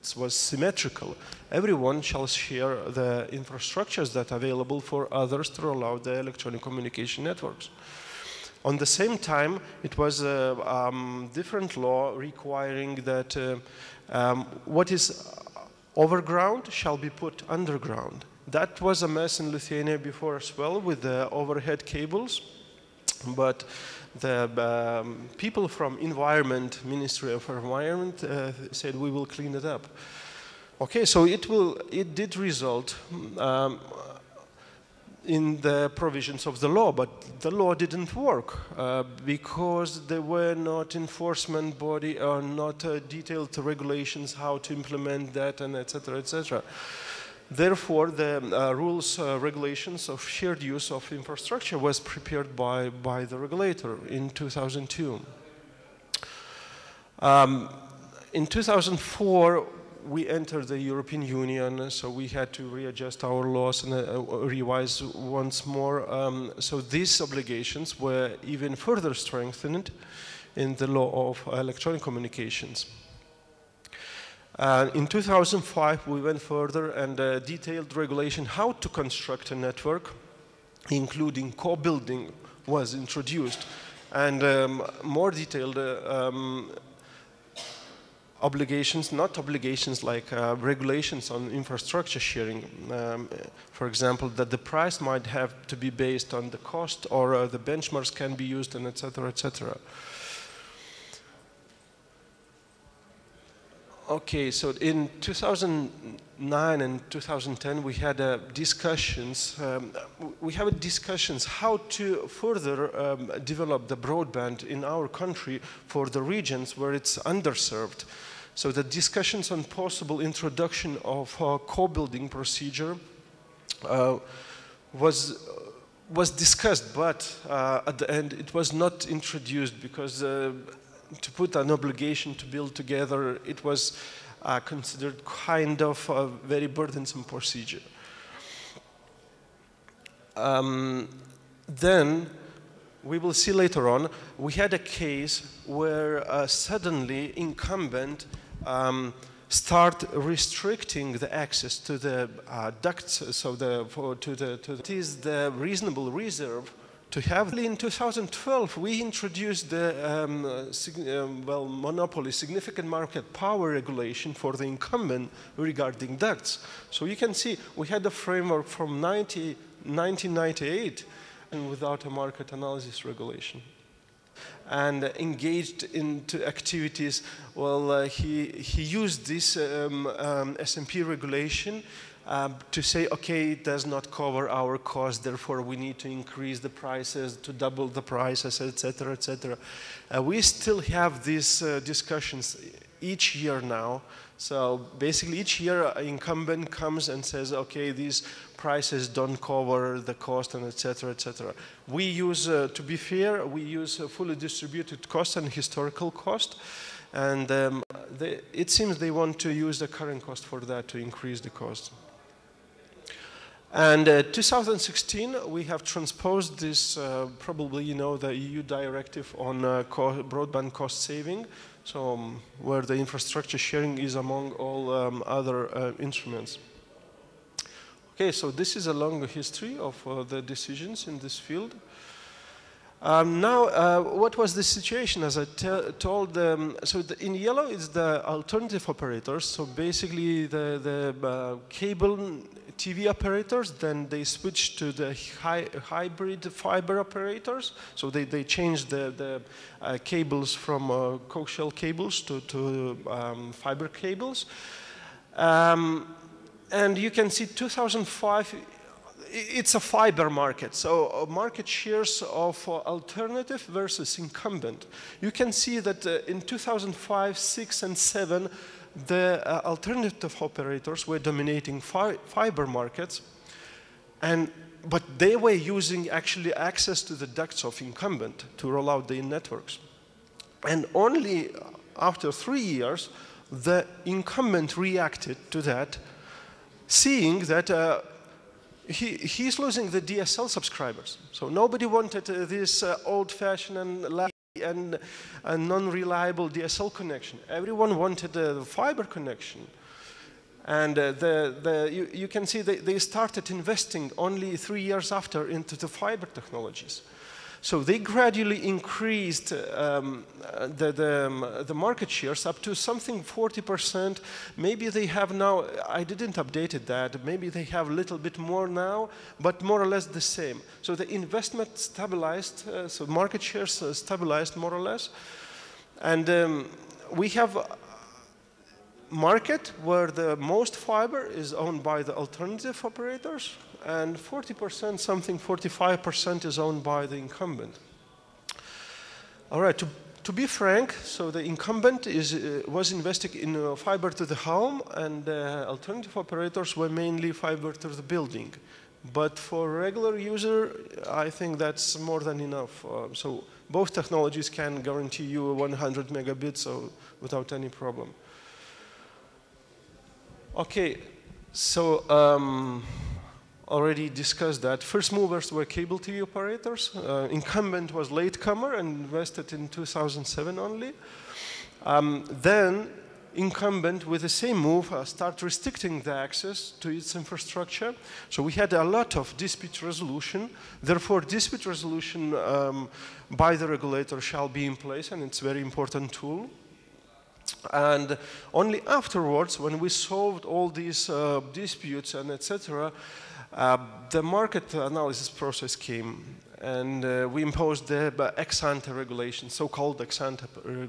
it was symmetrical. Everyone shall share the infrastructures that are available for others to roll out the electronic communication networks. On the same time, it was a different law requiring that what is overground shall be put underground. That was a mess in Lithuania before as well with the overhead cables, but the people from Ministry of Environment said we will clean it up. Okay, so it did result in the provisions of the law, but the law didn't work because there were not enforcement body or not detailed regulations how to implement that, and etc., etc. Therefore, the rules, regulations of shared use of infrastructure was prepared by the regulator in 2002. In 2004, we entered the European Union, so we had to readjust our laws and revise once more. So these obligations were even further strengthened in the law of electronic communications. In 2005, we went further and detailed regulation how to construct a network, including co-building, was introduced, and more detailed obligations, not obligations like regulations on infrastructure sharing. For example, that the price might have to be based on the cost, or the benchmarks can be used, and etc., etc. Okay, so in 2009 and 2010 we had discussions. We have discussions how to further develop the broadband in our country for the regions where it's underserved. So the discussions on possible introduction of a co-building procedure was discussed, but at the end it was not introduced because to put an obligation to build together, it was considered kind of a very burdensome procedure. Then, we will see later on, we had a case where suddenly incumbent start restricting the access to the ducts, so it is the reasonable reserve to have. In 2012, we introduced the monopoly, significant market power regulation for the incumbent regarding ducts. So you can see we had a framework from 1998 and without a market analysis regulation. And engaged into activities, well, he used this SMP regulation to say, okay, it does not cover our cost, therefore we need to increase the prices, to double the prices, etc., etc. We still have these discussions each year now. So basically each year an incumbent comes and says, okay, these prices don't cover the cost, and etc., etc. We use, to be fair, we use a fully distributed cost and historical cost. And it seems they want to use the current cost for that to increase the cost. And 2016, we have transposed this, probably you know, the EU directive on broadband cost saving, so where the infrastructure sharing is among all other instruments. Okay, so this is a long history of the decisions in this field. Now, what was the situation? As I told, so in yellow is the alternative operators. So basically, the cable TV operators. Then they switched to the hybrid fiber operators. So they changed the cables from coaxial cables to fiber cables. And you can see 2005. It's a fiber market, so market shares of alternative versus incumbent. You can see that in 2005, 6, and 7, the alternative operators were dominating fiber markets, but they were using actually access to the ducts of incumbent to roll out the networks. And only after 3 years, the incumbent reacted to that, seeing that he's losing the DSL subscribers. So nobody wanted this old-fashioned and non-reliable DSL connection. Everyone wanted the fiber connection. And you can see they started investing only 3 years after into the fiber technologies. So they gradually increased the market shares up to something 40%. Maybe they have now, I didn't update that, maybe they have a little bit more now, but more or less the same. So the investment stabilized, so market shares stabilized more or less. And we have market where the most fiber is owned by the alternative operators, and 40%, something 45% is owned by the incumbent. All right, to be frank, so the incumbent was investing in fiber to the home, and alternative operators were mainly fiber to the building. But for regular user, I think that's more than enough. So both technologies can guarantee you 100 megabits so without any problem. Okay, so already discussed that. First movers were cable TV operators. Incumbent was latecomer and invested in 2007 only. Then incumbent, with the same move, start restricting the access to its infrastructure. So we had a lot of dispute resolution. Therefore, dispute resolution by the regulator shall be in place, and it's a very important tool. And only afterwards, when we solved all these disputes and etc., the market analysis process came, and we imposed the ex-ante regulations, so-called ex-ante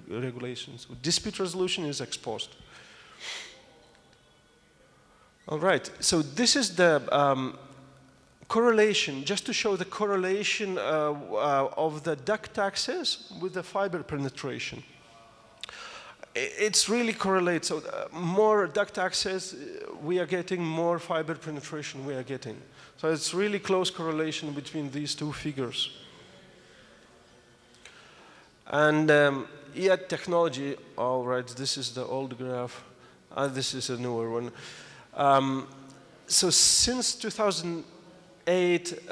regulations. Dispute resolution is ex post. All right, so this is the correlation, just to show the correlation of the duct access with the fiber penetration. It's really correlates. So more duct access we are getting, more fiber penetration we are getting. So it's really close correlation between these two figures. And yet technology, all right, this is the old graph. This is a newer one. So since 2008,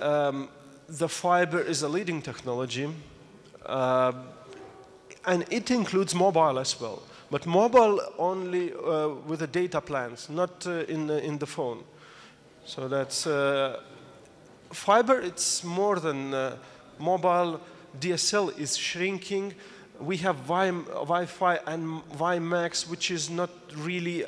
the fiber is a leading technology. And it includes mobile as well. But mobile only with the data plans, not in the phone. So that's fiber, it's more than mobile. DSL is shrinking. We have Wi-Fi and WiMAX, which is not really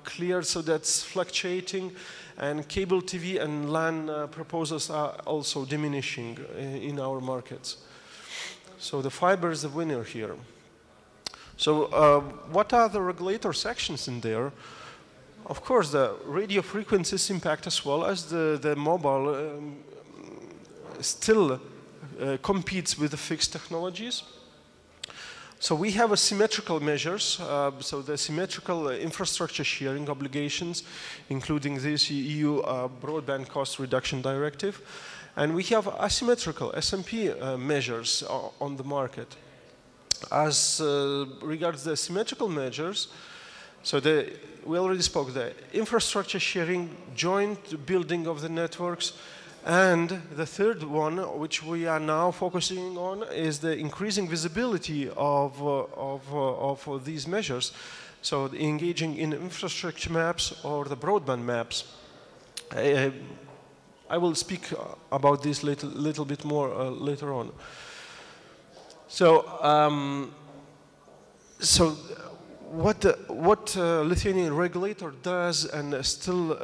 clear, so that's fluctuating. And cable TV and LAN proposals are also diminishing in our markets. So the fiber is the winner here. So what are the regulator sections in there? Of course, the radio frequencies impact as well, as the mobile still competes with the fixed technologies. So we have symmetrical measures, so the symmetrical infrastructure sharing obligations, including this EU Broadband Cost Reduction Directive. And we have asymmetrical SMP measures on the market. As regards the symmetrical measures, so we already spoke, the infrastructure sharing, joint building of the networks, and the third one, which we are now focusing on, is the increasing visibility of these measures. So engaging in infrastructure maps or the broadband maps. I will speak about this little bit more later on. So, what Lithuanian regulator does and still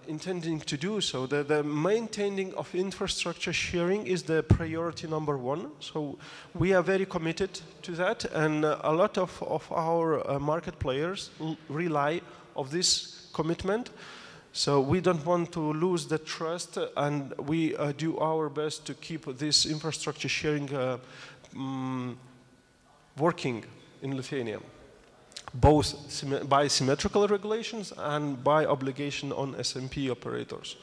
intending to do so, the maintaining of infrastructure sharing is the priority #1. So we are very committed to that, and a lot of our market players rely on this commitment. So we don't want to lose the trust, and we do our best to keep this infrastructure sharing working in Lithuania, both by symmetrical regulations and by obligation on SMP operators.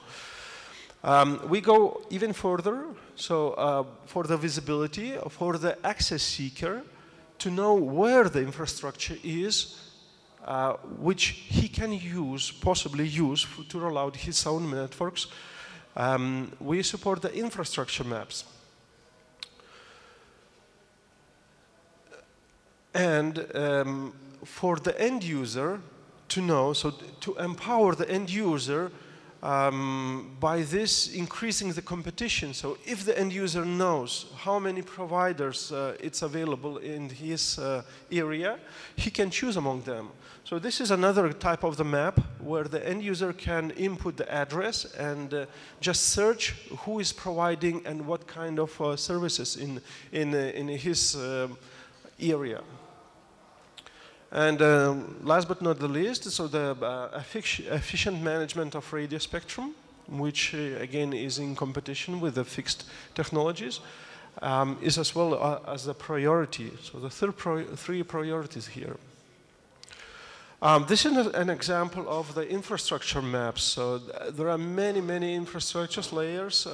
We go even further, so for the visibility, for the access seeker, to know where the infrastructure is, which he can use, possibly use, to roll out his own networks. We support the infrastructure maps. And for the end user, to know, so to empower the end user by this increasing the competition. So if the end user knows how many providers it's available in his area, he can choose among them. So this is another type of the map where the end user can input the address and just search who is providing and what kind of services in his area. And last but not the least, so the efficient management of radio spectrum, which again is in competition with the fixed technologies, is as well as a priority. So the three priorities here. This is an example of the infrastructure maps. So there are many infrastructure layers.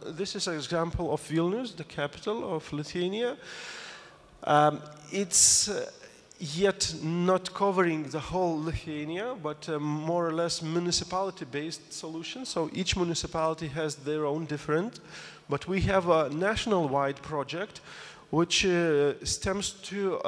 This is an example of Vilnius, the capital of Lithuania. It's yet not covering the whole Lithuania, but more or less municipality-based solution. So each municipality has their own different, but we have a national-wide project which stems to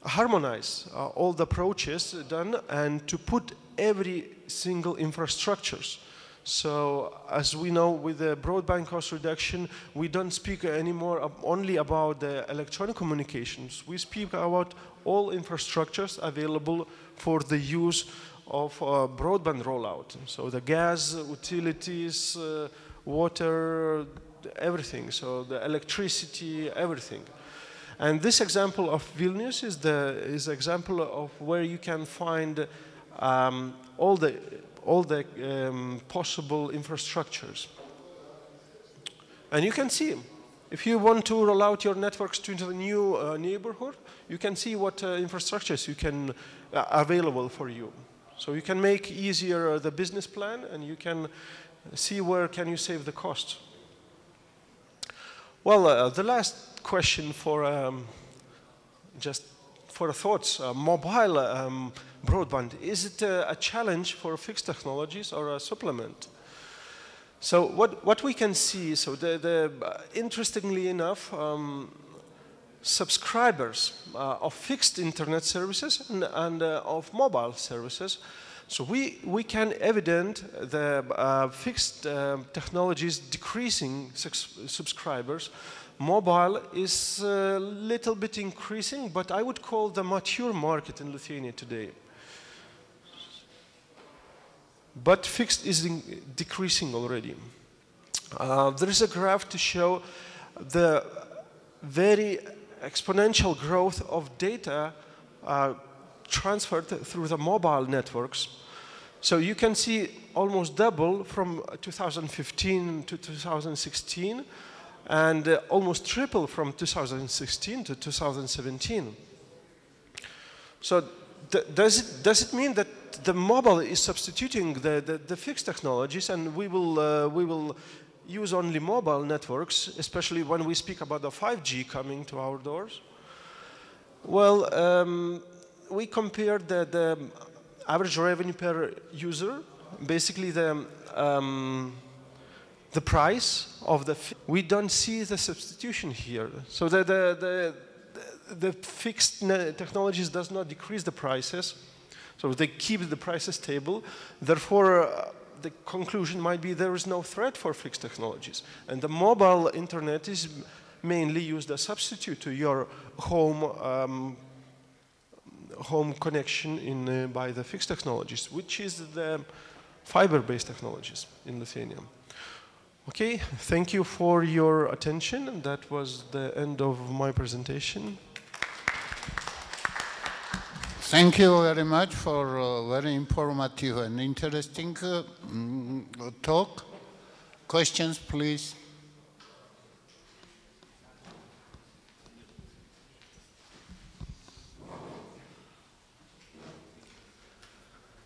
harmonize all the approaches done and to put every single infrastructures. So as we know, with the broadband cost reduction, we don't speak anymore only about the electronic communications. We speak about all infrastructures available for the use of broadband rollout. So the gas, utilities, water, everything. So the electricity, everything. And this example of Vilnius is the example of where you can find all the possible infrastructures. And you can see, if you want to roll out your networks to the new neighborhood, you can see what infrastructures you can available for you. So you can make easier the business plan, and you can see where can you save the cost. Well, the last question for just for thoughts, mobile broadband, is it a challenge for fixed technologies or a supplement? So what we can see, so interestingly enough, subscribers of fixed internet services and of mobile services, so we can evident the fixed technologies decreasing subscribers. Mobile is a little bit increasing, but I would call the mature market in Lithuania today. But fixed is decreasing already. There is a graph to show the very exponential growth of data transferred through the mobile networks. So you can see almost double from 2015 to 2016, and almost triple from 2016 to 2017. So does it mean that the mobile is substituting the fixed technologies, and we will use only mobile networks, especially when we speak about the 5G coming to our doors? Well, we compared the average revenue per user, basically the price of the. We don't see the substitution here. So the fixed technologies does not decrease the prices, so they keep the prices stable. Therefore, the conclusion might be there is no threat for fixed technologies, and the mobile internet is mainly used as a substitute to your home connection by the fixed technologies, which is the fiber-based technologies in Lithuania. Okay, thank you for your attention. That was the end of my presentation. Thank you very much for a very informative and interesting talk. Questions, please.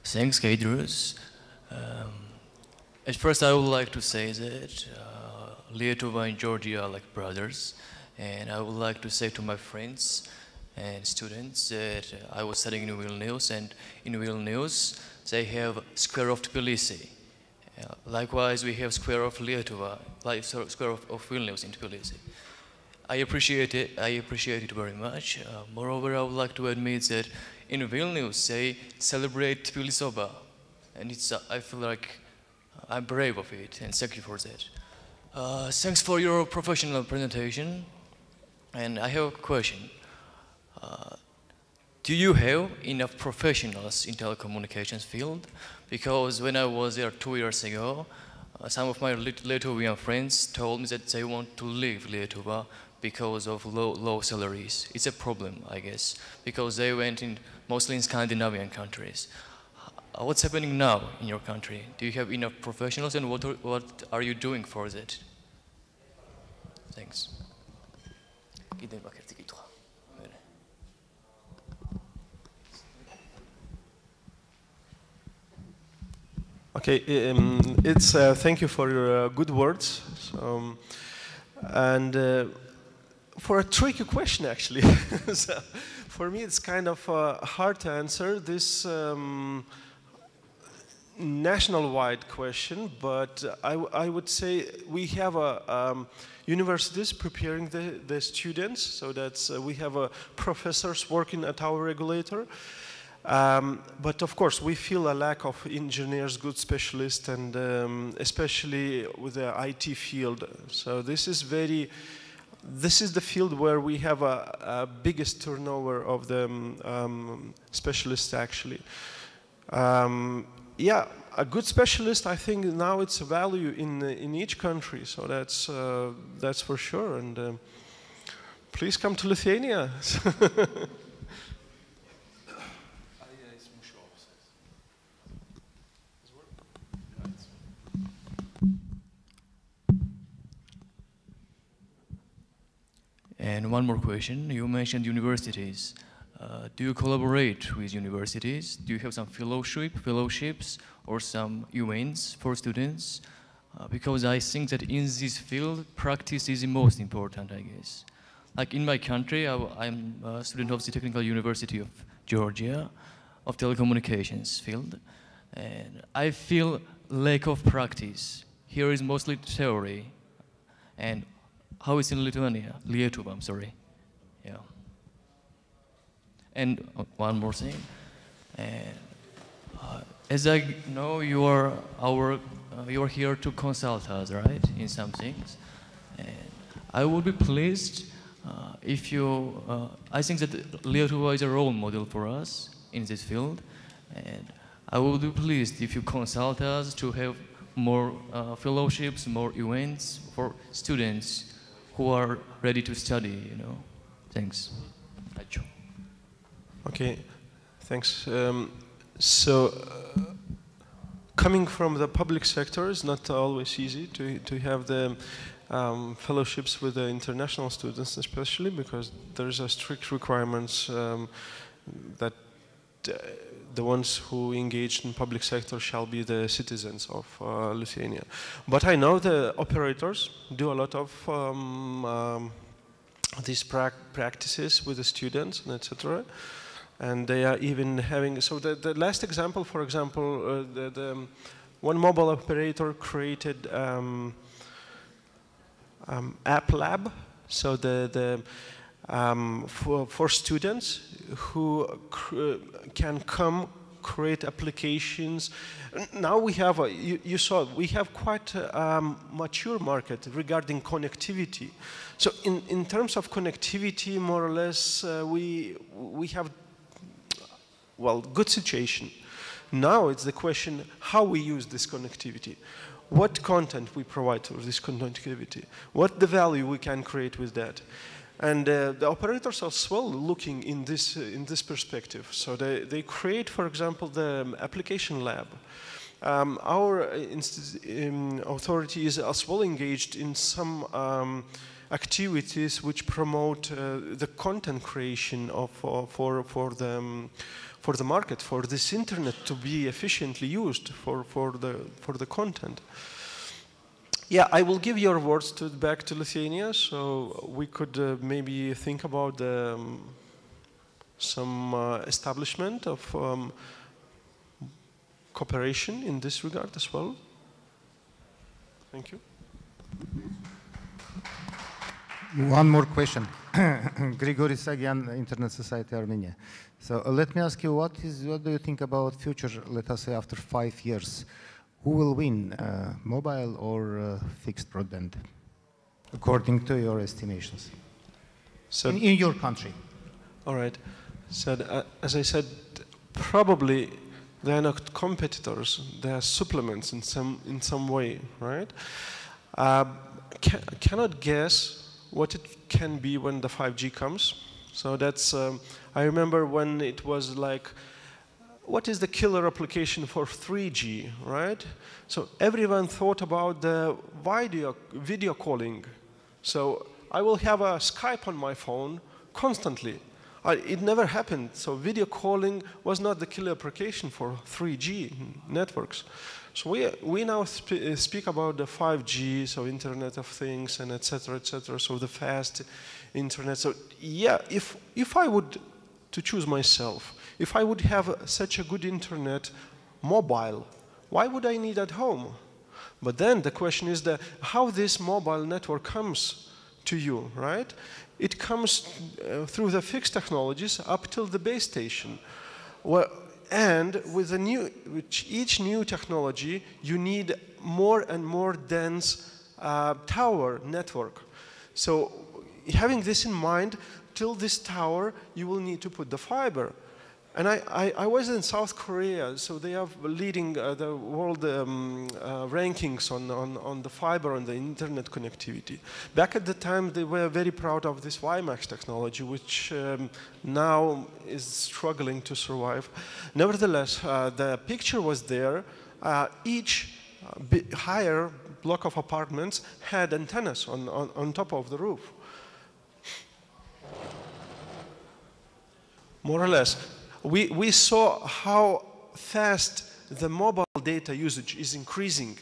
Thanks, Kadrius. At first, I would like to say that Lietuva and Georgia are like brothers, and I would like to say to my friends and students that I was studying in Vilnius, and in Vilnius they have square of Tbilisi. Likewise, we have square of Lietuva, like square of Vilnius in Tbilisi. I appreciate it very much. Moreover, I would like to admit that in Vilnius say celebrate Tbilisi, and it's I feel like I'm brave of it, and thank you for that. Thanks for your professional presentation, and I have a question. Do you have enough professionals in telecommunications field? Because when I was there 2 years ago, some of my Lithuanian friends told me that they want to leave Lithuania because of low salaries. It's a problem, I guess, because they went in mostly in Scandinavian countries. What's happening now in your country? Do you have enough professionals, and what are you doing for that? Thanks. Okay, thank you for your good words. So, and for a tricky question, actually. So, for me, it's kind of hard to answer this national-wide question, but I would say we have universities preparing the students, so that's we have professors working at our regulator. But of course, we feel a lack of engineers, good specialists, and especially with the IT field. So this is the field where we have a biggest turnover of the specialists, actually. Yeah, a good specialist, I think now it's a value in each country. So that's for sure. And please come to Lithuania. And one more question. You mentioned universities. Do you collaborate with universities? Do you have some fellowships or some events for students? Because I think that in this field, practice is the most important, I guess. Like in my country, I'm a student of the Technical University of Georgia, of telecommunications field. And I feel lack of practice. Here is mostly theory. And how is in Lithuania? Lietuva, I'm sorry. Yeah. And one more thing. As I know, you are here to consult us, right, in some things. And I would be pleased if you. I think that Lietuva is a role model for us in this field, and I would be pleased if you consult us to have more fellowships, more events for students who are ready to study, Thanks. Okay, thanks. Coming from the public sector is not always easy to have the fellowships with the international students, especially because there's a strict requirements that the ones who engage in public sector shall be the citizens of Lithuania. But I know the operators do a lot of these practices with the students and etc. And they are even having, so the last example, for example, the one mobile operator created app lab, so for students who can come create applications. Now we have, you saw, we have quite a mature market regarding connectivity. So in terms of connectivity, more or less, we have, well, good situation. Now it's the question how we use this connectivity. What content we provide to this connectivity. What the value we can create with that. And the operators are as well looking in this perspective. So they create, for example, the application lab. Our authority is as well engaged in some activities which promote the content creation for the market, for this internet to be efficiently used for the content. Yeah, I will give your words back to Lithuania, so we could maybe think about some establishment of cooperation in this regard as well. Thank you. One more question. Grigori Sagyan, Internet Society Armenia. So let me ask you, what do you think about future, let us say after 5 years? Who will win, mobile or fixed broadband, according to your estimations, So, in your country? all right. So, as I said, probably they are not competitors. They are supplements in some way, right? Cannot guess what it can be when the 5G comes. So that's, I remember when it was like, what is the killer application for 3G, right? So everyone thought about the video calling. So I will have a Skype on my phone constantly. It never happened. So video calling was not the killer application for 3G networks. So we now speak about the 5G, so Internet of Things, and et cetera, so the fast internet. So yeah, if I would to choose myself, if I would have such a good internet mobile, why would I need at home? But then the question is how this mobile network comes to you, right? It comes through the fixed technologies up till the base station. And with each new technology, you need more and more dense tower network. So having this in mind, till this tower, you will need to put the fiber. And I was in South Korea, so they are leading the world rankings on the fiber and the internet connectivity. Back at the time, they were very proud of this WiMAX technology, which now is struggling to survive. Nevertheless, the picture was there. Each higher block of apartments had antennas on top of the roof. More or less. We saw how fast the mobile data usage is increasing.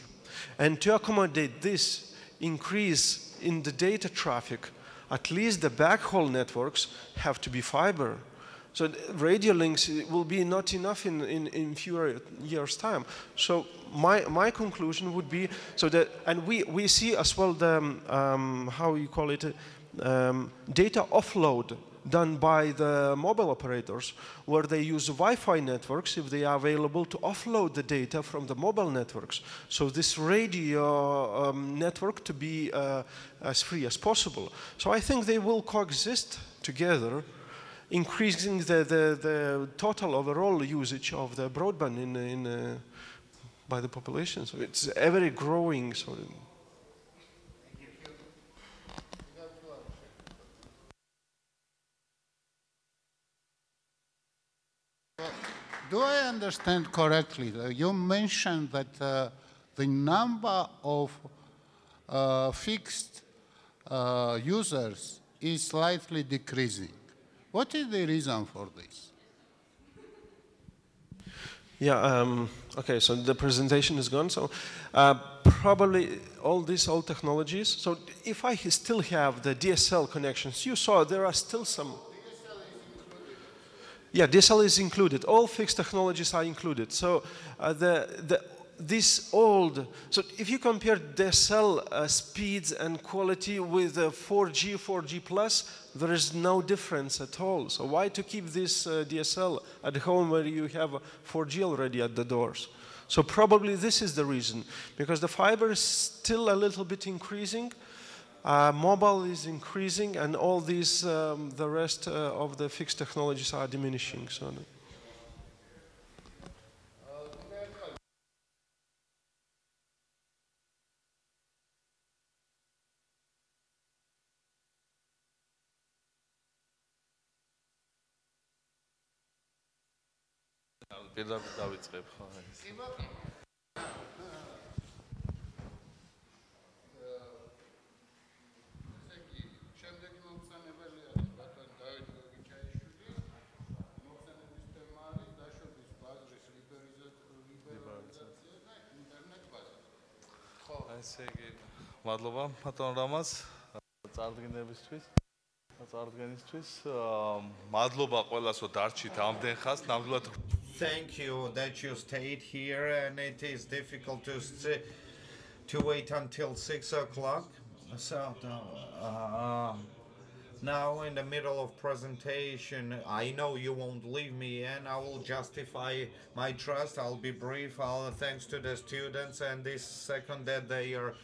And to accommodate this increase in the data traffic, at least the backhaul networks have to be fiber. So radio links will be not enough in fewer years' time. So my conclusion would be, and we see as well the, how you call it, data offload done by the mobile operators, where they use Wi-Fi networks, if they are available, to offload the data from the mobile networks. So this radio network to be as free as possible. So I think they will coexist together, increasing the total overall usage of the broadband by the population. So it's ever growing. So. Do I understand correctly? You mentioned that the number of fixed users is slightly decreasing. What is the reason for this? Yeah, okay, so the presentation is gone. So probably all these old technologies. So if I still have the DSL connections, you saw there are still some. Yeah, DSL is included. All fixed technologies are included. So this old, so if you compare DSL speeds and quality with 4G, 4G plus, there is no difference at all. So why to keep this DSL at home where you have 4G already at the doors? So probably this is the reason, because the fiber is still a little bit increasing. Mobile is increasing, and all these, the rest of the fixed technologies are diminishing. So. ესე იგი, მადლობა ბატონ რამაზ წარდგენისთვის. მადლობა ყველას, რომ დარჩით ამდენ ხანს. ნამდვილად Thank you that you stayed here, and it is difficult to wait until 6 o'clock. So Now in the middle of presentation, I know you won't leave me, and I will justify my trust. I'll be brief. Thanks to the students and this second that they are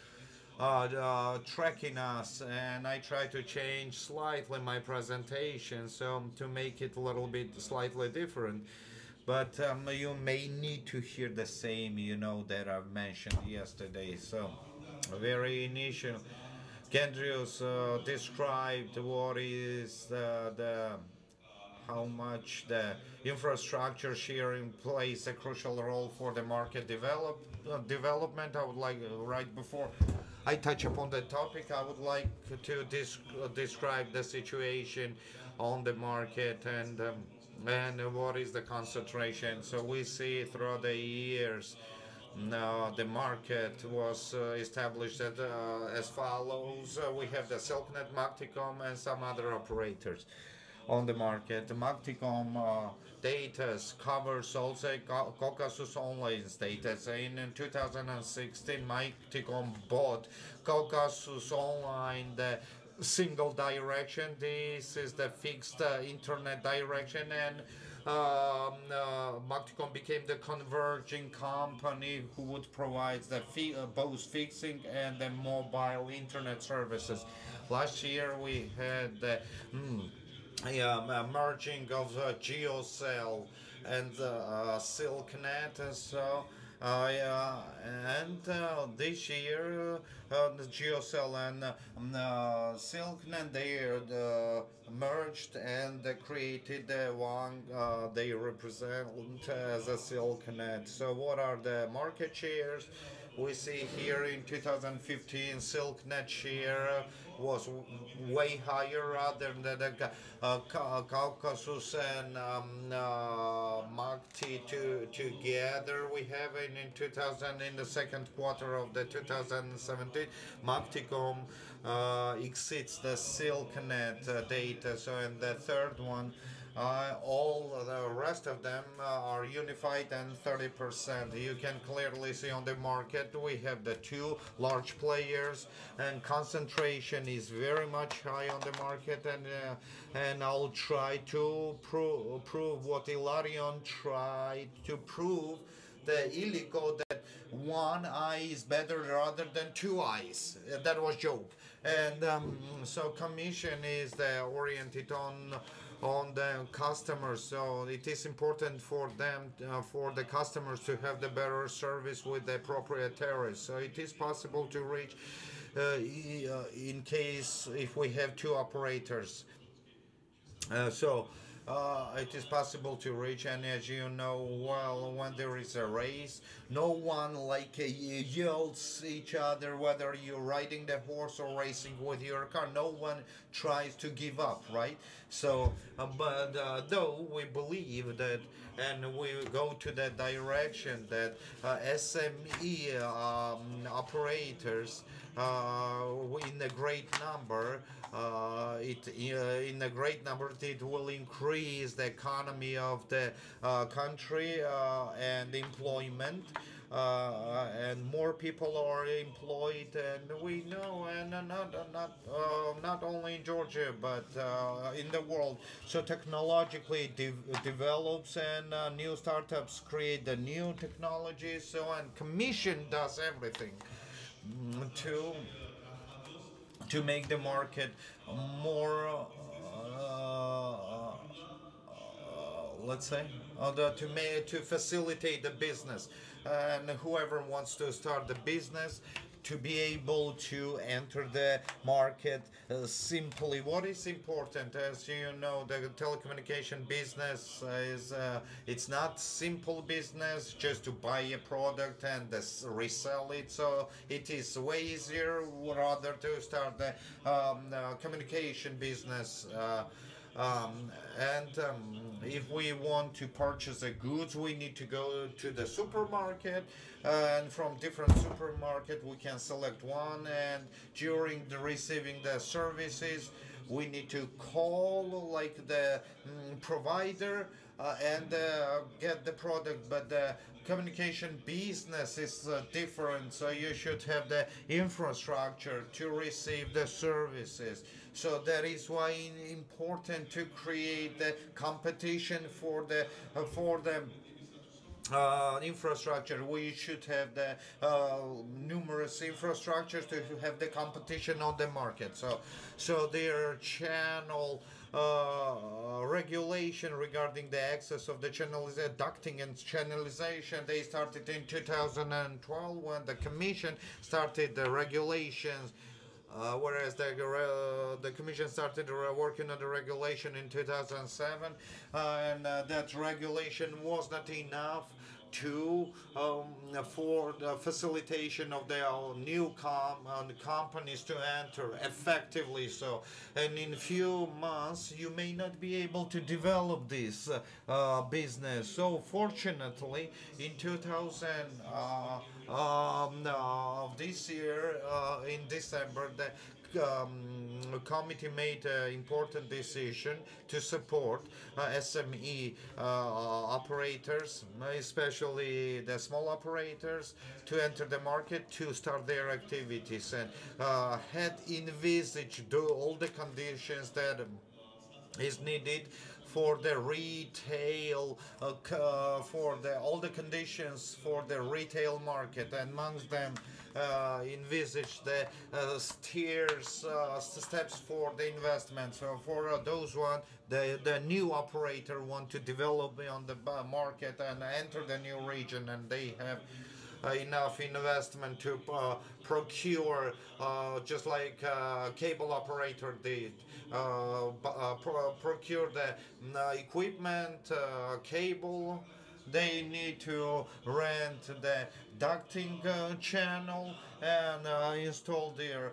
tracking us, and I try to change slightly my presentation so to make it a little bit slightly different. But you may need to hear the same, that I've mentioned yesterday. So, very initial. Kendrius described what is the how much the infrastructure sharing plays a crucial role for the market development. I would like, right before I touch upon the topic, I would like to describe the situation on the market and what is the concentration. So we see throughout the years now the market was established as follows. We have the Silknet, Magticom, and some other operators on the market. The Magticom data covers also Caucasus Online data. In 2016, Magticom bought Caucasus Online, the single direction. This is the fixed internet direction, and Magticom became the converging company who would provide the both fixing and the mobile internet services. Last year we had the merging of GeoCell and Silknet, so and this year the GeoCell and Silknet, they merged and created one they represent as a Silknet. So what are the market shares? We see here in 2015 Silknet share was way higher rather than the Caucasus and Magti together. We have in 2000, in the second quarter of the 2017, Magticom exceeds the Silknet data. So in the third one, all the rest of them are unified and 30%. You can clearly see on the market we have the two large players, and concentration is very much high on the market, and I'll try to prove what Ilarion tried to prove the Illico, that one eye is better rather than two eyes. That was joke. And so commission is oriented on the customers, so it is important for them, for the customers to have the better service with the proprietaries. So it is possible to reach in case if we have two operators. It is possible to reach, and as you know well, when there is a race, no one yells each other whether you're riding the horse or racing with your car. No one tries to give up, right? So, but though we believe that, and we go to the direction that SME operators in a great number, it will increase the economy of the country and employment, and more people are employed, and we know, and not only in Georgia but in the world. So technologically develops, and new startups create the new technologies. So, and Commission does everything to make the market more let's say to facilitate the business, and whoever wants to start the business to be able to enter the market simply. What is important, as you know, the telecommunication business is it's not simple business just to buy a product and resell it. So it is way easier rather to start the communication business. If we want to purchase the goods, we need to go to the supermarket, and from different supermarket we can select one, and during the receiving the services we need to call like the provider, and get the product, but the communication business is different, so you should have the infrastructure to receive the services. So that is why important to create the competition for the infrastructure. We should have the numerous infrastructures to have the competition on the market. So their channel regulation regarding the access of the channelization, ducting and channelization, they started in 2012 when the Commission started the regulations. Whereas the Commission started working on the regulation in 2007, and that regulation was not enough to for the facilitation of the new companies to enter effectively. So, and in few months you may not be able to develop this business. So, fortunately, in 2000 this year in December, the committee made an important decision to support SME operators, especially the small operators, to enter the market, to start their activities, and had envisaged all the conditions that is needed for the retail, for all the conditions for the retail market, and amongst them envisage the steps for the investment. So for those one, the new operator want to develop on the market and enter the new region, and they have enough investment to procure, just like cable operator did, procure the equipment, cable. They need to rent the ducting channel and install their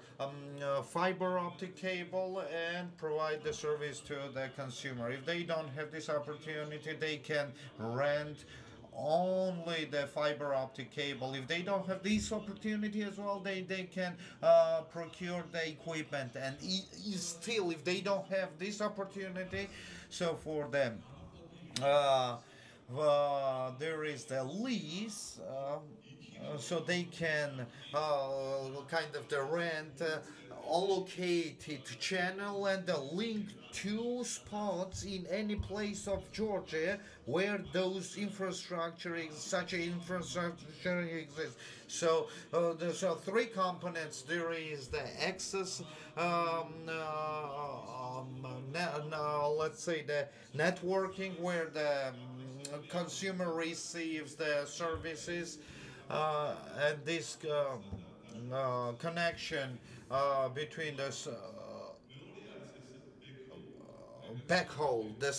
fiber optic cable and provide the service to the consumer. If they don't have this opportunity, they can rent only the fiber optic cable. If they don't have this opportunity as well, they can procure the equipment. And still, if they don't have this opportunity, so for them, there is the lease, so they can kind of the rent allocated channel and the link two spots in any place of Georgia where those such infrastructure exists. So there's three components. There is the access, let's say the networking, where the consumer receives the services, and this connection between the backhaul. The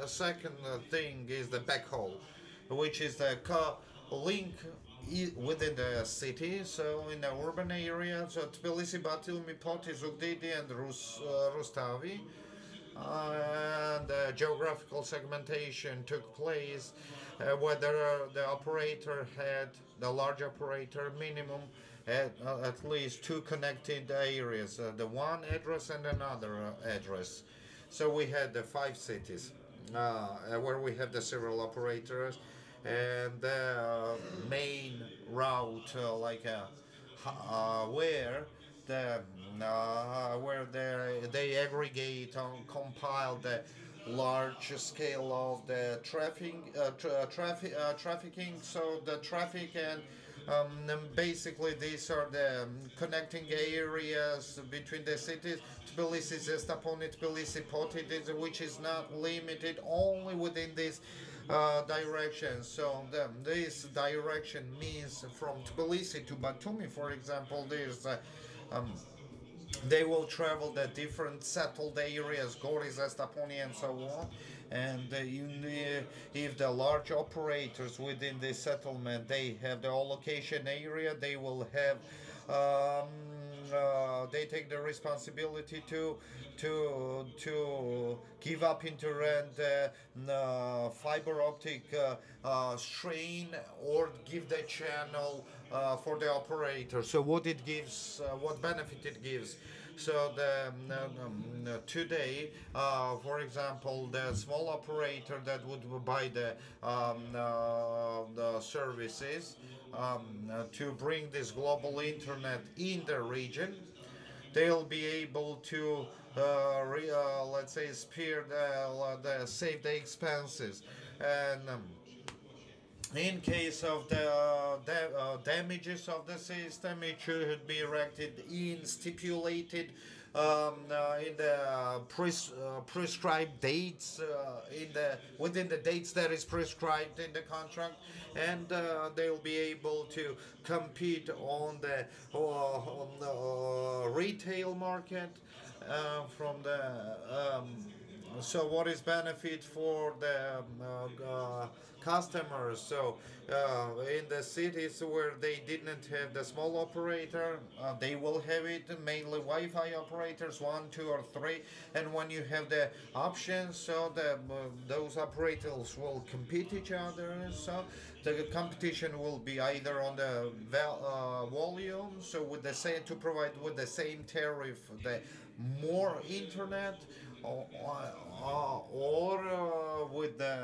second thing is the backhaul, which is the link within the city, so in the urban area, so Tbilisi, Batumi, Poti, Zugdidi, and Rustavi. And geographical segmentation took place, whether the operator had, the large operator, minimum at least two connected areas, the one address and another address. So we had the 5 cities where we have the several operators, and the main route, where they aggregate and compile the large scale of the trafficking. So the traffic and basically these are the connecting areas between the cities. Tbilisi, Zestaponi, Tbilisi, Poti, which is not limited only within this direction. So this direction means from Tbilisi to Batumi, for example, there's they will travel the different settled areas, Gori, Zestaponi, and so on. And if the large operators within the settlement, they have the allocation area, they will have they take the responsibility to give up into rent fiber optic strain, or give the channel for the operator. So what it gives, what benefit it gives So today, for example, the small operator that would buy the services to bring this global internet in the region, they'll be able to let's say spare save the expenses, and in case of the damages of the system, it should be erected in stipulated in the prescribed dates, within the dates that is prescribed in the contract, and they'll be able to compete on the retail market from the so what is benefit for the customers? So in the cities where they didn't have the small operator, they will have it, mainly Wi-Fi operators, 1, 2, or 3. And when you have the options, so those operators will compete each other. So the competition will be either on the volume, so with the same, to provide with the same tariff the more internet, or with the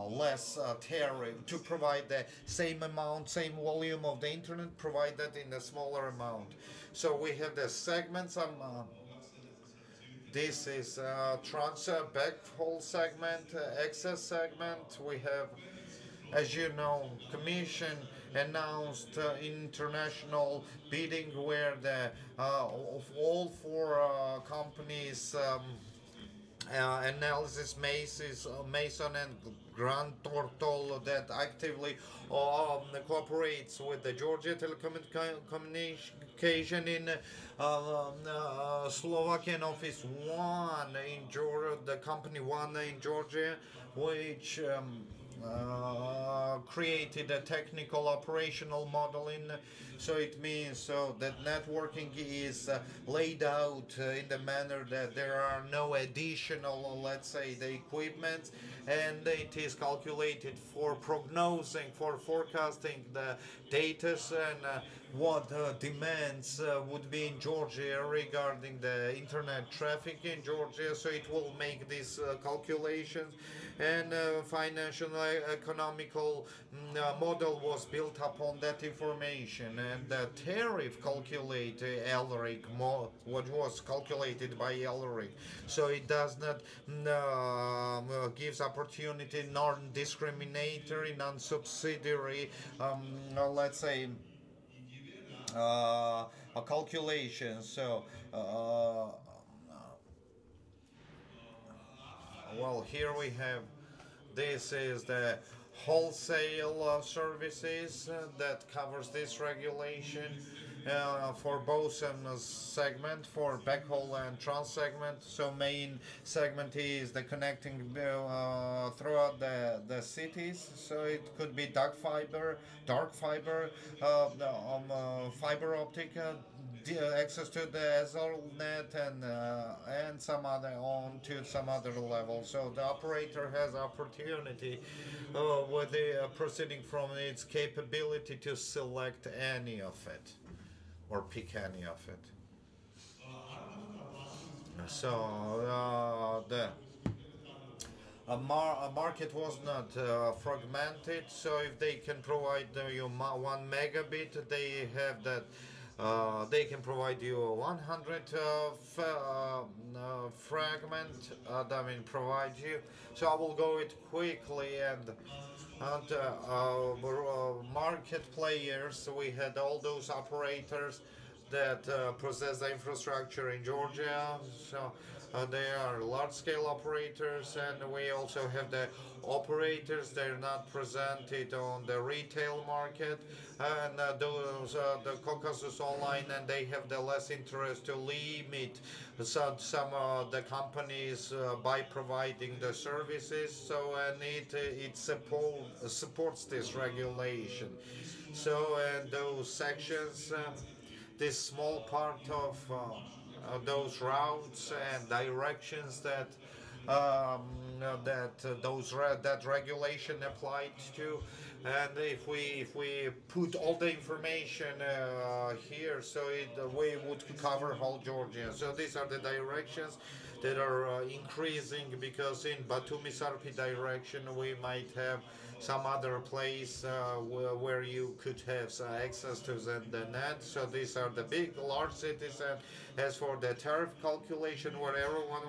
less tariff, to provide the same amount, same volume of the internet, provide that in a smaller amount. So we have the segments. This is backhaul segment, access segment. We have, as you know, Commission announced international bidding where the of all four companies, Analysis Mason and Grand Tortol, that actively cooperates with the Georgia Telecommunication in Slovakian Office 1 in Georgia, the company 1 in Georgia, which created a technical operational model so it means so that networking is laid out in the manner that there are no additional, let's say, the equipment, and it is calculated for prognosing, for forecasting the data and what demands would be in Georgia regarding the internet traffic in Georgia. So it will make these calculations, and financial economical model was built upon that information, and the tariff calculated ELRIC, what was calculated by ELRIC. So it does not gives opportunity, non-discriminatory, non-subsidiary, let's say, a calculation. So well, here we have, this is the wholesale services that covers this regulation for both segment, for backhaul and trans segment. So main segment is the connecting throughout the cities. So it could be dark fiber, fiber optic, access to the Ethernet, and some other to some other level. So the operator has opportunity with the proceeding from its capability to select any of it or pick any of it. So the market was not fragmented. So if they can provide you 1 megabit, they have that. They can provide you a 100 fragment. I mean, provide you. So I will go it quickly, and market players. We had all those operators that possess the infrastructure in Georgia. So they are large-scale operators, and we also have the operators. They're not presented on the retail market, and those the Caucasus Online, and they have the less interest to limit some of the companies by providing the services. So and it supports this regulation. So and those sections. This small part of those routes and directions that that regulation applied to. And if we put all the information here, so we would cover whole Georgia. So these are the directions that are increasing, because in Batumi Sarpi direction we might have some other place where you could have access to the net. So these are the big, large cities. And as for the tariff calculation, where everyone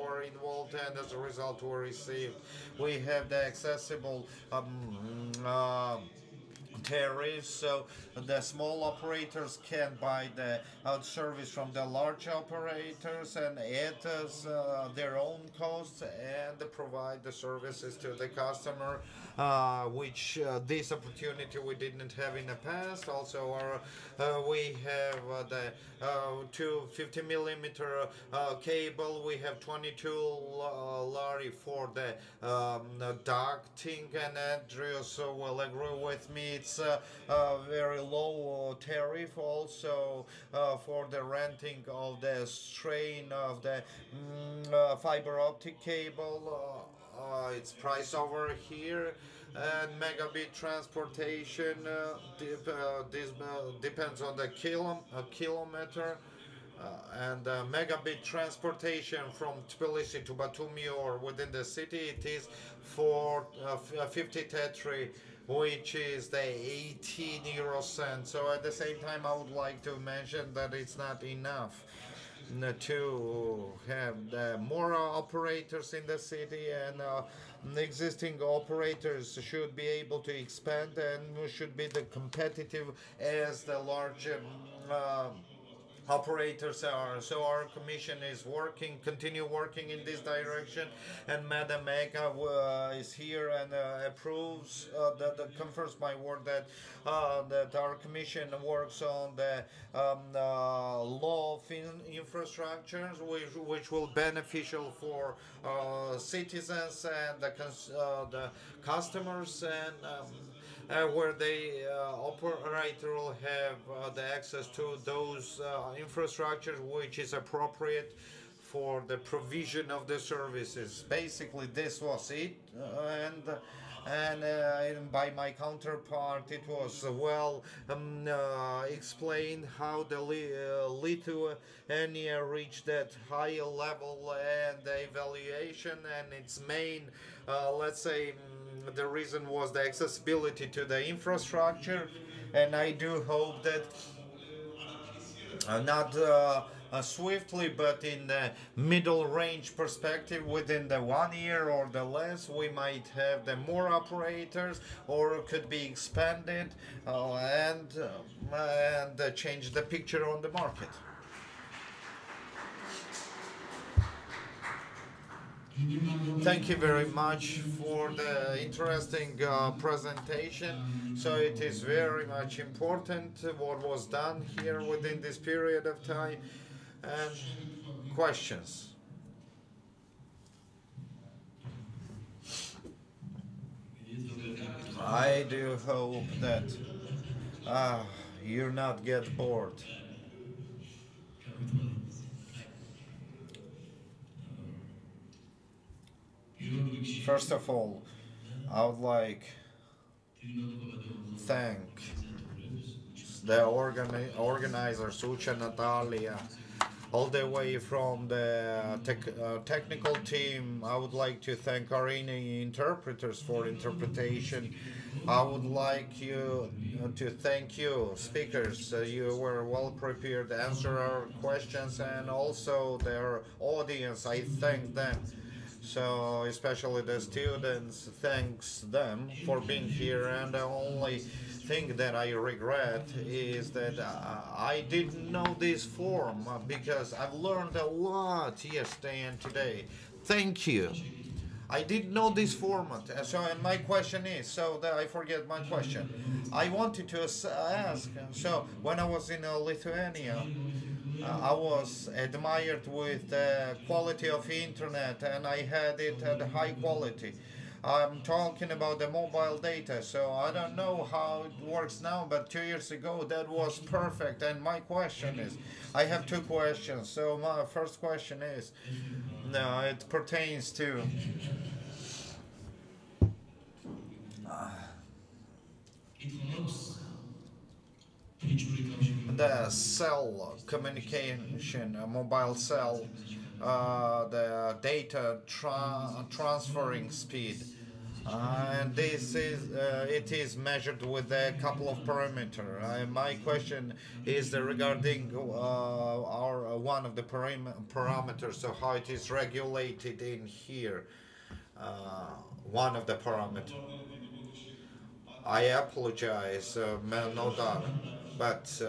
were involved, and as a result we received, we have the accessible tariffs, so the small operators can buy the out service from the large operators and add their own costs and provide the services to the customer, which this opportunity we didn't have in the past. Also, we have the 250 millimeter cable. We have 22 lari for the ducting, and Andrew so will agree with me. It's a very low tariff also for the renting of the strain of the fiber optic cable. It's price over here. And megabit transportation, this depends on the kilometer. And megabit transportation from Tbilisi to Batumi or within the city, it is for 50 tetri, which is the 18 euro cents. So at the same time, I would like to mention that it's not enough to have more operators in the city, and the existing operators should be able to expand and should be the competitive as the large operators are. So our commission is continue working in this direction, and Madam Mega is here and approves, that confirms my word that that our commission works on the law of infrastructures, which will beneficial for citizens and the customers, and where the operator will have the access to those infrastructure which is appropriate for the provision of the services. Basically, this was it, and by my counterpart, it was well explained how the Lithuania reached that higher level and the evaluation, and its main, let's say, the reason was the accessibility to the infrastructure. And I do hope that not swiftly, but in the middle range perspective, within the 1 year or the less, we might have the more operators, or could be expanded and change the picture on the market. Thank you very much for the interesting presentation. So it is very much important what was done here within this period of time. And questions? I do hope that you not get bored. First of all, I would like thank the organizers, Ucha, Natalia, all the way from the technical team. I would like to thank Arena interpreters for interpretation. I would like to thank you, speakers. You were well prepared to answer our questions, and also their audience. I thank them. So especially the students, thanks them for being here. And the only thing that I regret is that I didn't know this form, because I've learned a lot yesterday and today. Thank you. I didn't know this format. So, and my question is, so that I forget my question. I wanted to ask, so when I was in Lithuania, I was admired with the quality of internet, and I had it at high quality. I'm talking about the mobile data, so I don't know how it works now, but 2 years ago that was perfect. And my question is, I have two questions. So my first question is, it pertains to the cell communication, mobile cell, the data transferring speed. And this is it is measured with a couple of parameters. My question is regarding our one of the parameters, so how it is regulated in here. One of the parameters. I apologize, no doubt, but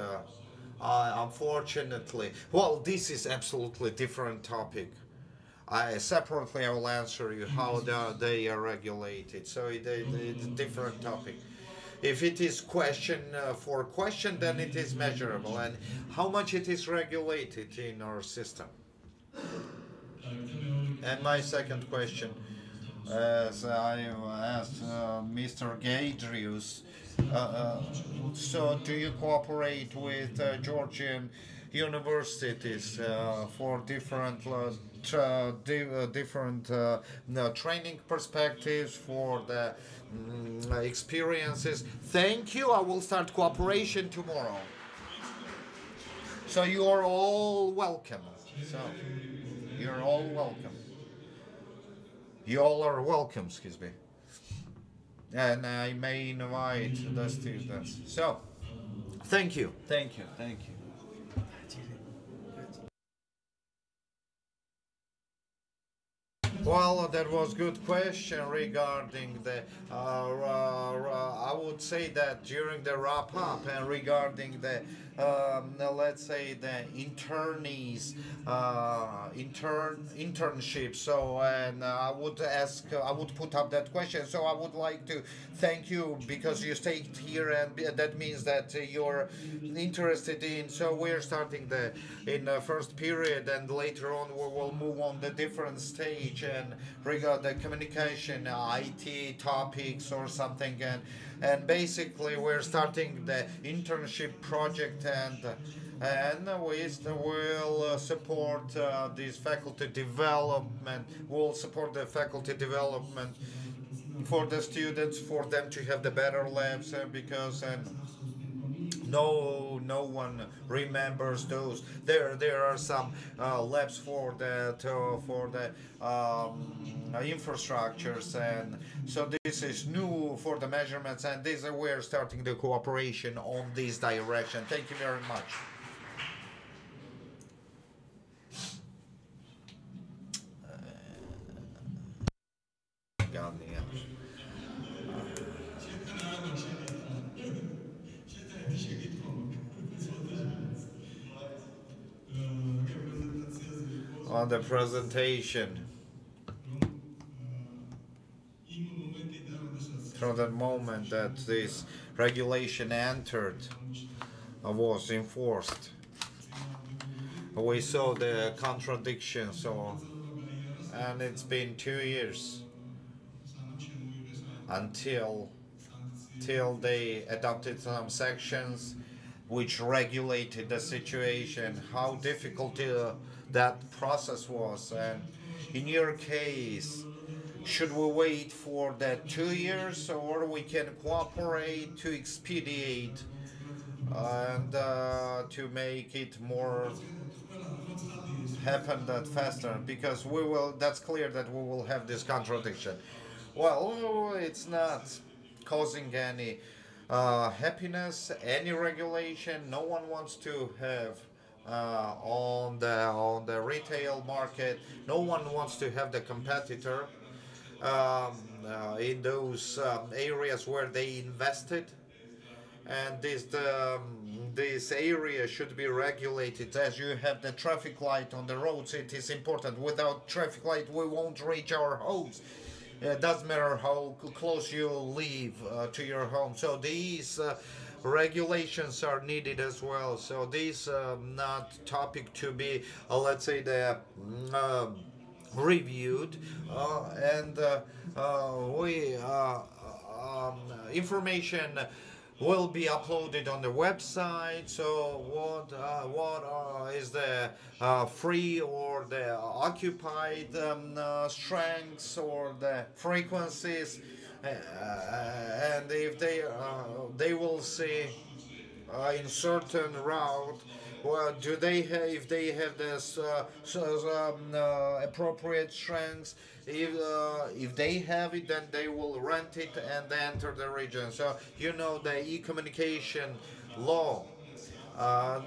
unfortunately, well, this is absolutely different topic. Separately, I will answer you how they are regulated. So it's a different topic. If it is question for question, then it is measurable, and how much it is regulated in our system. And my second question, as I asked Mr. Gadrius, so do you cooperate with Georgian universities for different training perspectives, for the experiences? Thank you. I will start cooperation tomorrow. So you are all welcome. So you're all welcome. You all are welcome, excuse me. And I may invite the students. So, thank you. Thank you. Thank you. Well, that was good question regarding the. I would say that during the wrap up and regarding the, let's say the internees, internship. So, and I would ask, I would put up that question. So I would like to thank you because you stayed here, and that means that you're interested in. So we're starting in the first period, and later on we will move on the different stage and regard the communication, IT topics or something, and basically we're starting the internship project, and we will support this faculty development. We'll support the faculty development for the students, for them to have the better labs, because no one remembers those. There are some labs for the infrastructures, and so this is new for the measurements, and this we're starting the cooperation on this direction. Thank you very much. On the presentation, from the moment that this regulation entered, was enforced, we saw the contradiction. So, and it's been 2 years until they adopted some sections which regulated the situation. How difficult that process was, and in your case, should we wait for that 2 years, or we can cooperate to expedite and to make it more happen that faster? Because we will. That's clear that we will have this contradiction. Well, it's not causing any happiness, any regulation. No one wants to have on the retail market. No one wants to have the competitor in those areas where they invested, and this area should be regulated. As you have the traffic light on the roads, it is important. Without traffic light, we won't reach our homes. It doesn't matter how close you live to your home. So these regulations are needed as well. So this not topic to be, let's say, the reviewed, and we information will be uploaded on the website. So what is the free or the occupied strengths or the frequencies, and if they will see in certain route. Well, do they have, if they have this appropriate strengths? If they have it, then they will rent it and enter the region. So you know the e-communication law.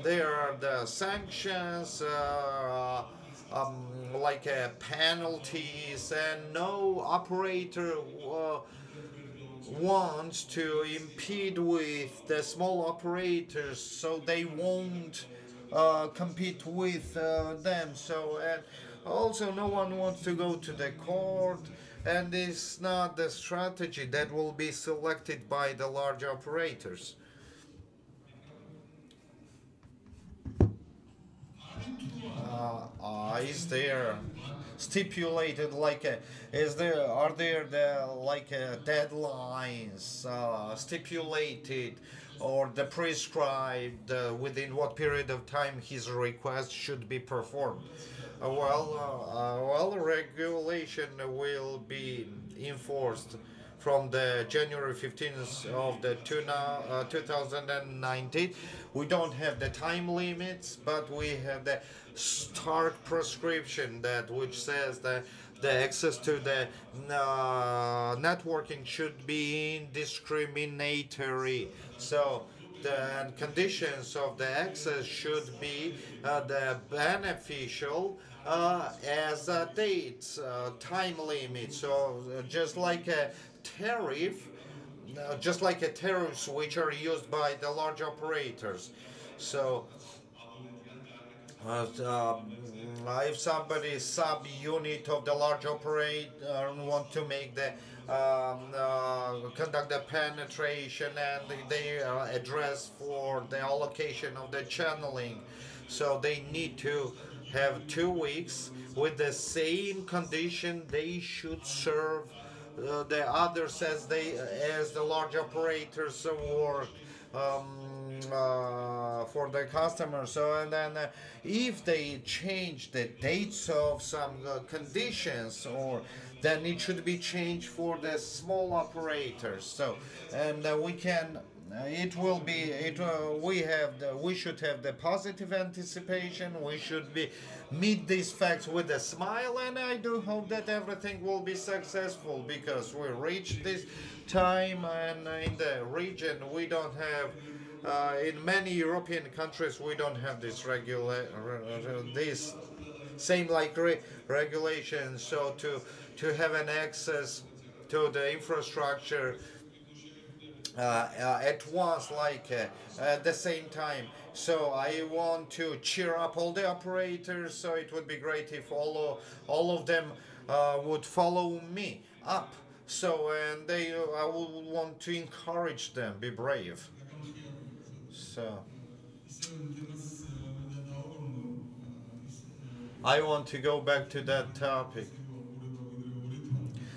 There are the sanctions, like penalties, and no operator wants to impede with the small operators, so they won't compete with them. So, and also no one wants to go to the court, and it's not the strategy that will be selected by the large operators. Is there stipulated like are there the like deadlines stipulated or the prescribed within what period of time his request should be performed? Well, regulation will be enforced from the January 15th of the 2019. We don't have the time limits, but we have the stark prescription that which says that the access to the networking should be indiscriminatory. So the conditions of the access should be the beneficial as a date, time limit. So just like a tariff, just like a tariffs which are used by the large operators. So if somebody sub-unit of the large operator want to make the conduct the penetration, and they address for the allocation of the channeling, so they need to have 2 weeks with the same condition. They should serve the others as the large operators work for the customers. So, and then if they change the dates of some conditions, or then it should be changed for the small operators. So, and we can. It will be. We should have the positive anticipation. We should meet these facts with a smile, and I do hope that everything will be successful, because we reached this time, and in the region we don't have. In many European countries, we don't have this this same like regulation. So to have an access to the infrastructure at once, like at the same time. So I want to cheer up all the operators. So it would be great if all of them would follow me up. So, and I would want to encourage them, be brave. So I want to go back to that topic.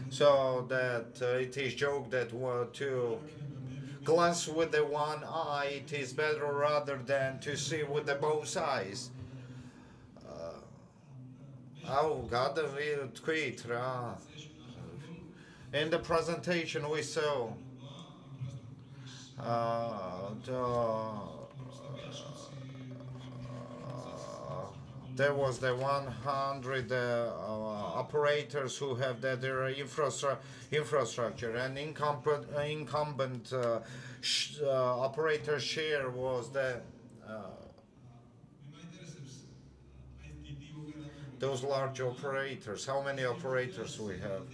So that it is joke that to glance with the one eye, it is better rather than to see with the both eyes. Oh God, we quit. In the presentation we saw there was the 100 operators who have their infrastructure, and incumbent operator share was the those large operators. How many operators we have?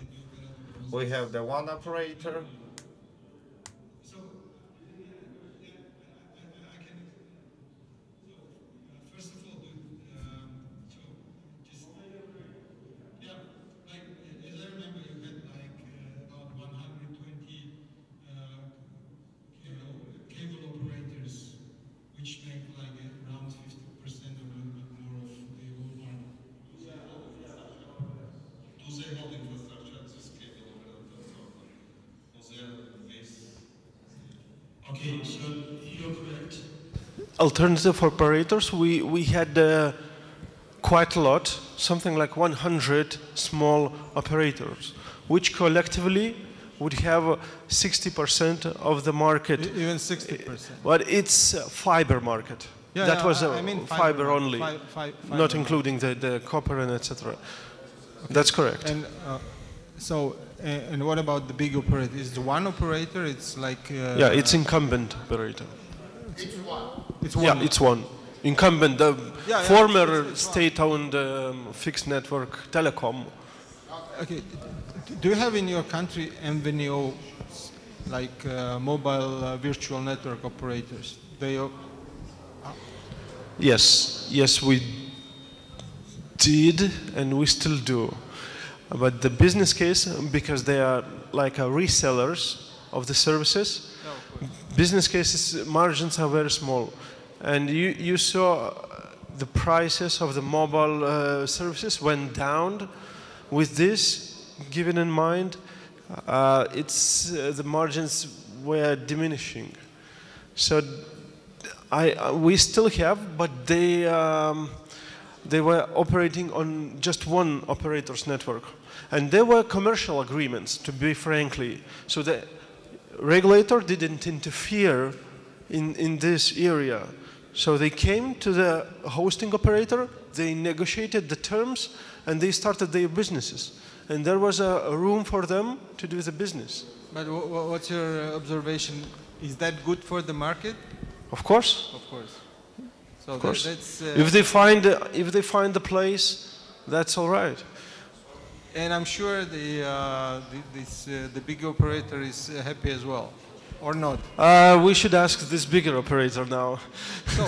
We have the one operator. Okay, so you're correct. Alternative operators, we had quite a lot, something like 100 small operators, which collectively would have 60% of the market. Even 60%. But it's a fiber market. Yeah, that yeah, was I mean fiber market, only, fiber not market. including the copper and etc. That's correct. And and what about the big operator? Is it one operator? It's like yeah, it's incumbent operator. It's one. Yeah, it's one. Incumbent, the Yeah, former it's state-owned fixed network telecom. Okay. Do you have in your country MVNO, like mobile virtual network operators? Yes, yes, we did, and we still do. But the business case, because they are like resellers of the services, business cases margins are very small, and you saw the prices of the mobile services went down. With this given in mind, the margins were diminishing. So we still have, but they were operating on just one operator's network. And there were commercial agreements, to be frankly. So the regulator didn't interfere in this area. So they came to the hosting operator, they negotiated the terms, and they started their businesses. And there was a room for them to do the business. But what's your observation? Is that good for the market? Of course. Of course. So of course. That's, if they find the place, that's all right. And I'm sure the big operator is happy as well, or not? We should ask this bigger operator now. So,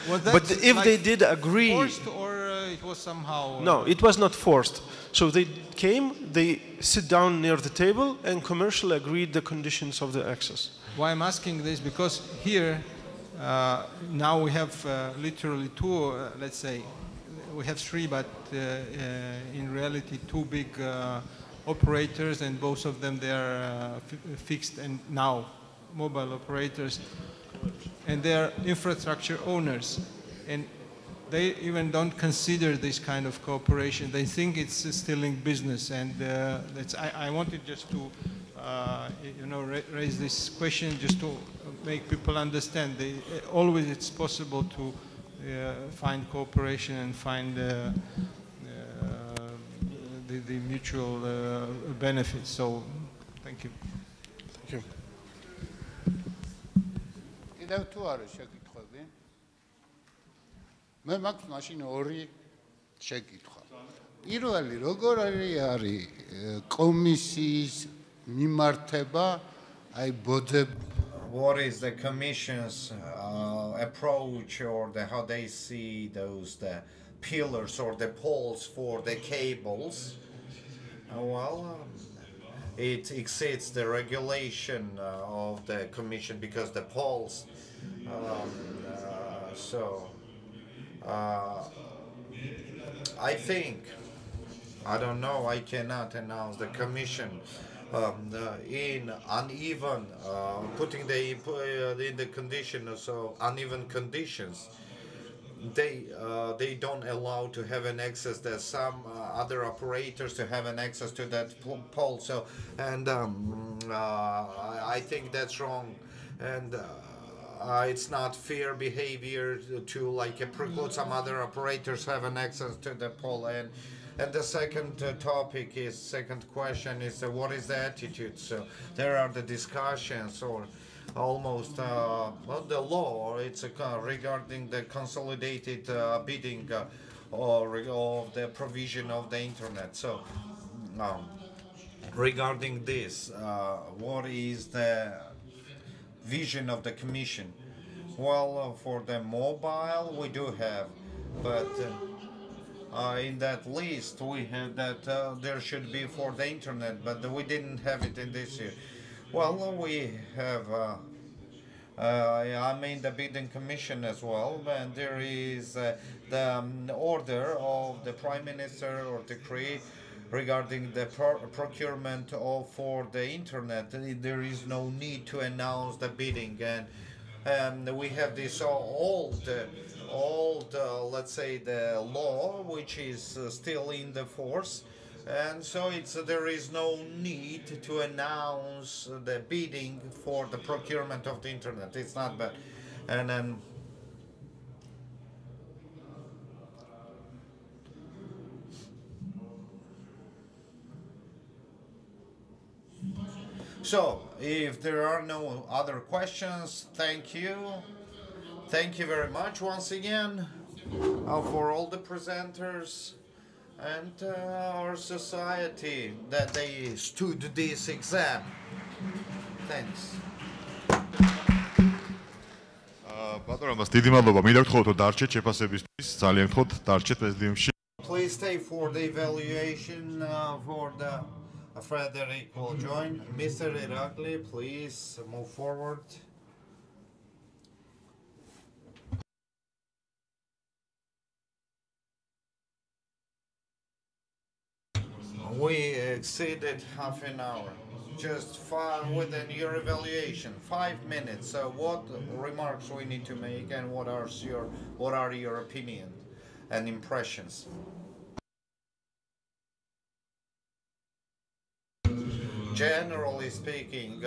was that but if they did agree, forced or it was somehow? No, it was not forced. So they came, they sit down near the table, and commercially agreed the conditions of the access. Why I'm asking this, because here now we have literally two, let's say, we have three, but in reality two big operators, and both of them they are fixed and now mobile operators, and they are infrastructure owners, and they even don't consider this kind of cooperation. They think it's still in business, and I wanted just to raise this question just to make people understand. Always it's possible to find cooperation and find the mutual benefits. So, thank you. Thank you. კიდევ თუ არის შეკითხვები? მე მაქვს მაშინ ორი შეკითხვა. პირველი, როგორ არის კომისიის მიმართება აი ბოძებს? What is the Commission's approach, or how they see the pillars or the poles for the cables? It exceeds the regulation of the Commission, because the poles. I think, I don't know, I cannot announce the Commission in uneven, putting in the condition of uneven conditions. They don't allow to have an access. There's some other operators to have an access to that pole. So, and I think that's wrong, and it's not fair behavior to preclude some other operators have an access to the pole. And the second second question is what is the attitude? So there are the discussions, or almost the law. It's regarding the consolidated bidding or of the provision of the internet. So regarding this, what is the vision of the Commission? Well, for the mobile we do have, but in that list we have that there should be for the internet, but we didn't have it in this year. Well, we have the bidding commission as well, and there is the order of the Prime Minister or decree regarding the procurement for the internet. There is no need to announce the bidding, and we have this old, let's say, the law which is still in the force, and so there is no need to announce the bidding for the procurement of the internet. It's not bad, and then. So, if there are no other questions, thank you. Thank you very much once again for all the presenters and our society that they stood this exam. Thanks. ბატონო, დიდი მადლობა. მინდა გთხოვოთ რომ დარჩეთ შეფასებისთვის. ძალიან გთხოვთ დარჩეთ პრეზიდიუმში. Please stay for the evaluation for the Frederick will join. Mr. Irakli, please move forward. We exceeded half an hour. Just within your evaluation, 5 minutes. So what remarks we need to make, and what are your opinion and impressions? Generally speaking,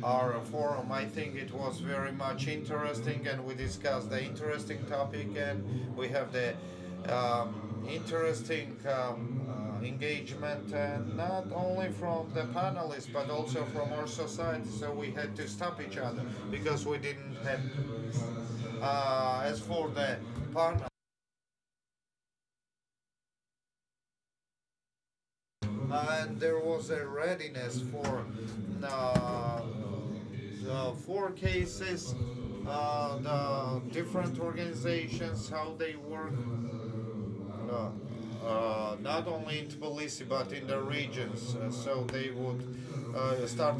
our forum, I think it was very much interesting, and we discussed the interesting topic, and we have the interesting engagement, and not only from the panelists but also from our society. So we had to stop each other because we didn't have. As for the panel. And there was a readiness for the 4 cases, the different organizations, how they work, not only in Tbilisi but in the regions, so they would start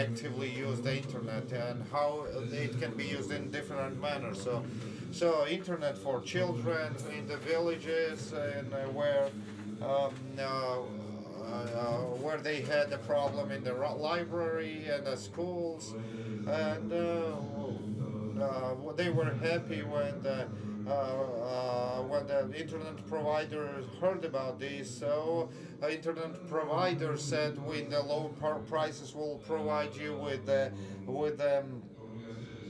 actively use the internet, and how it can be used in different manners. So internet for children in the villages, and where they had a problem in the library and the schools, and they were happy when the internet provider heard about this. So internet provider said, with the low prices, will provide you with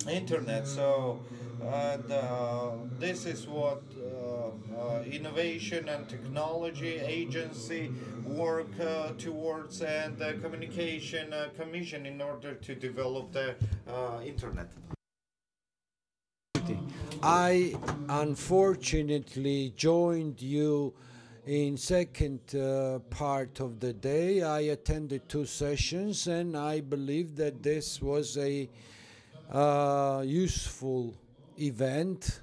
internet. So this is what Innovation and Technology Agency work towards, and the Communication Commission, in order to develop the internet. I unfortunately joined you in second part of the day. I attended 2 sessions, and I believe that this was a useful event.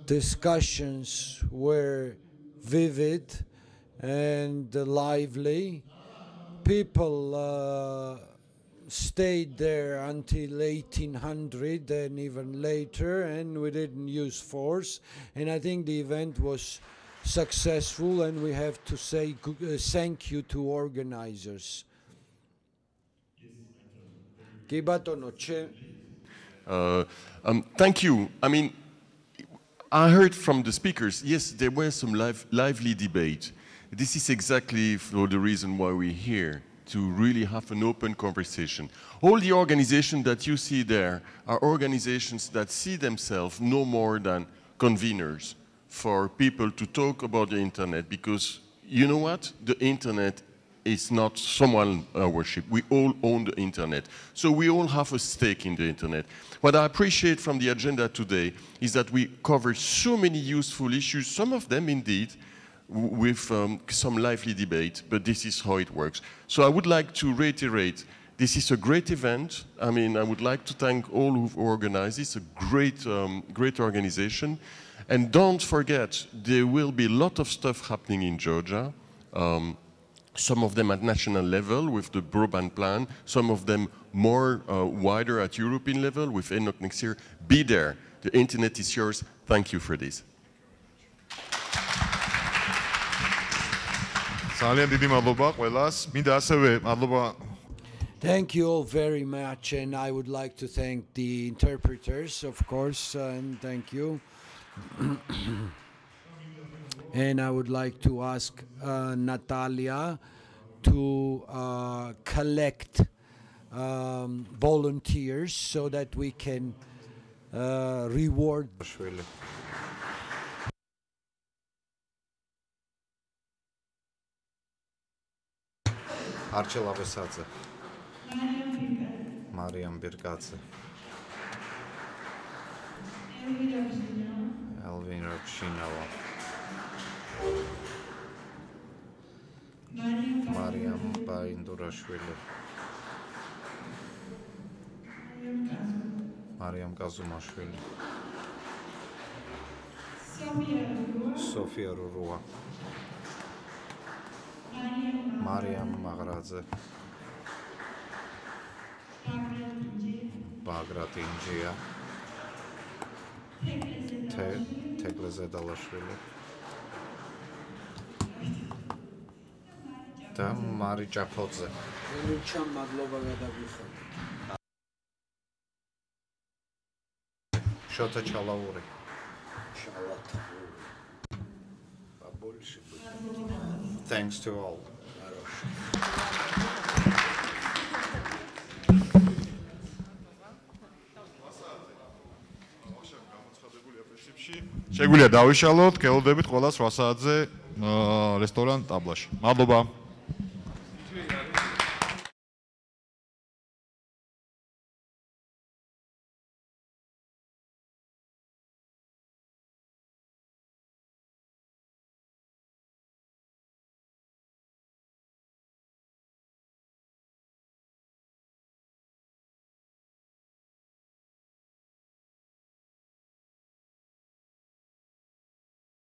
Discussions were vivid and lively. People stayed there until 1800 and even later, and we didn't use force. And I think the event was successful, and we have to say thank you to organizers. Thank you. I mean, I heard from the speakers, yes, there were some lively debate. This is exactly for the reason why we're here, to really have an open conversation. All the organizations that you see there are organizations that see themselves no more than conveners for people to talk about the internet, because you know what? The internet is not someone worship. We all own the internet. So we all have a stake in the internet. What I appreciate from the agenda today is that we cover so many useful issues, some of them indeed with some lively debate, but this is how it works. So I would like to reiterate, this is a great event. I mean, I would like to thank all who've organized this, a great organization. And don't forget, there will be a lot of stuff happening in Georgia. Some of them at national level with the broadband plan, some of them more wider at European level with ENOC next year. Be there. The internet is yours. Thank you for this. ძალიან დიდი მადლობა ყველას. მინდა ასევე მადლობა Thank you all very much, and I would like to thank the interpreters, of course, and thank you. And I would like to ask Natalia to collect volunteers so that we can reward. Archel Avesadze, Mariam Birkadze, Elvin Rakshinova, Mariam Baindurashvili, Mariam Kazumashvili, Sofia Rurua, Mariam Magradze, Bagrat Injia, Tegleze Dalashvili, და Mari Japodze. Shota Chalauri. Thanks to all. შეგვიძლია დავიშალოთ, გელოდებით ყველა 8 საათზე რესტორან ტაბლაში. მადლობა.